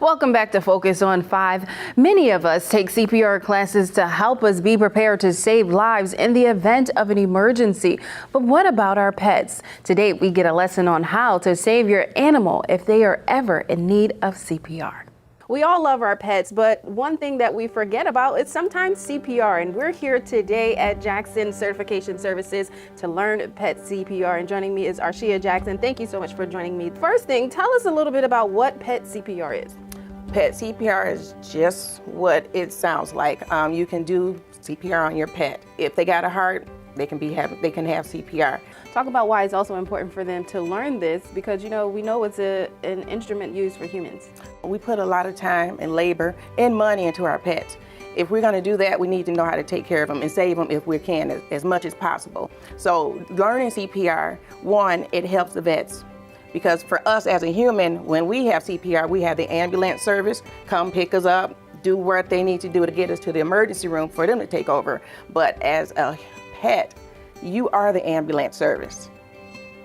Welcome back to Focus on 5. Many of us take CPR classes to help us be prepared to save lives in the event of an emergency. But what about our pets? Today, we get a lesson on how to save your animal if they are ever in need of CPR. We all love our pets, but one thing that we forget about is sometimes CPR. And we're here today at Jackson Certification Services to learn Pet CPR. And joining me is Arshia Jackson. Thank you so much for joining me. First thing, tell us a little bit about what Pet CPR is. Pet CPR is just what it sounds like. You can do CPR on your pet. If they got a heart, they can have CPR. Talk about why it's also important for them to learn this, because we know it's an instrument used for humans. We put a lot of time and labor and money into our pets. If we're going to do that, we need to know how to take care of them and save them if we can as much as possible. So learning CPR, one, it helps the vets. Because for us as a human, when we have CPR, we have the ambulance service come pick us up, do what they need to do to get us to the emergency room for them to take over. But as a pet, you are the ambulance service,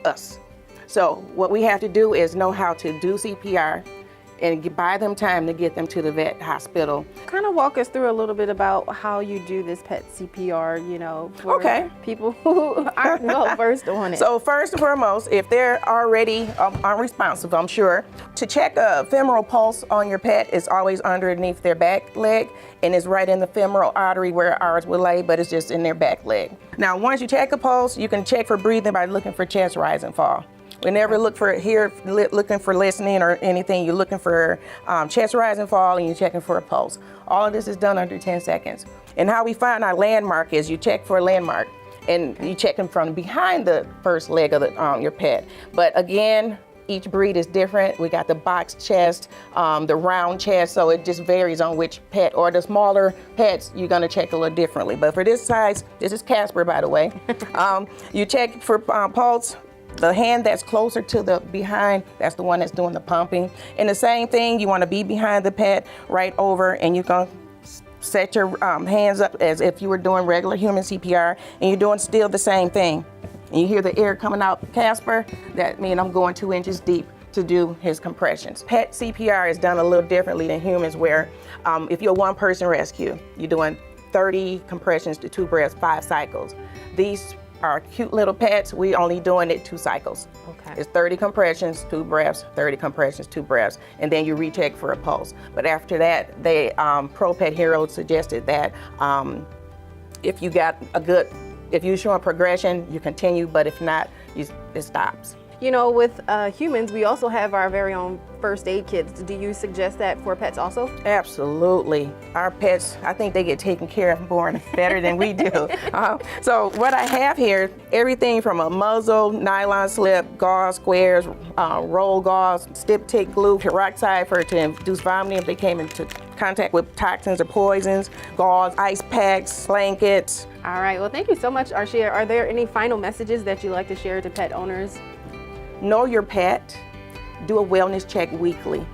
us. So what we have to do is know how to do CPR and buy them time to get them to the vet hospital. Kind of walk us through a little bit about how you do this Pet CPR, for people who aren't well versed on it. So first and foremost, if they're already unresponsive, I'm sure, to check a femoral pulse on your pet is always underneath their back leg, and it's right in the femoral artery where ours would lay, but it's just in their back leg. Now, once you check a pulse, you can check for breathing by looking for chest rise and fall. We never look for looking for listening or anything. You're looking for chest rise and fall, and you're checking for a pulse. All of this is done under 10 seconds. And how we find our landmark is you check for a landmark, and you check them from behind the first leg of your pet. But again, each breed is different. We got the box chest, the round chest, so it just varies on which pet. Or the smaller pets, you're gonna check a little differently. But for this size, this is Casper, by the way. You check for pulse. The hand that's closer to the behind, that's the one that's doing the pumping. And the same thing, you want to be behind the pet, right over, and you're going to set your hands up as if you were doing regular human CPR, and you're doing still the same thing. And you hear the air coming out, Casper, that means I'm going 2 inches deep to do his compressions. Pet CPR is done a little differently than humans, where if you're a one-person rescue, you're doing 30 compressions to 2 breaths, 5 cycles. These are cute little pets. We only doing it 2 cycles. Okay. It's 30 compressions, 2 breaths, 30 compressions, 2 breaths, and then you recheck for a pulse. But after that, they Pro Pet Hero suggested that if you're showing progression, you continue, but if not, it stops. With humans, we also have our very own first aid kits. Do you suggest that for pets also? Absolutely. Our pets, I think they get taken care of more better than we do. So what I have here, everything from a muzzle, nylon slip, gauze squares, roll gauze, stick glue, peroxide to induce vomiting if they came into contact with toxins or poisons, gauze, ice packs, blankets. All right, well, thank you so much, Arshia. Are there any final messages that you'd like to share to pet owners? Know your pet. Do a wellness check weekly.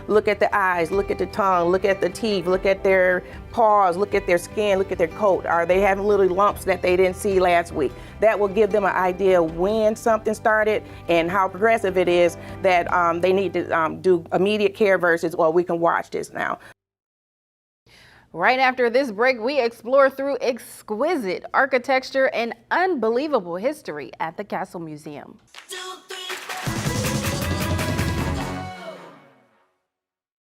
Look at the eyes, look at the tongue, look at the teeth, look at their paws, look at their skin, look at their coat. Are they having little lumps that they didn't see last week? That will give them an idea when something started and how progressive it is that they need to do immediate care versus, well, we can watch this now. Right after this break, we explore through exquisite architecture and unbelievable history at the Castle Museum.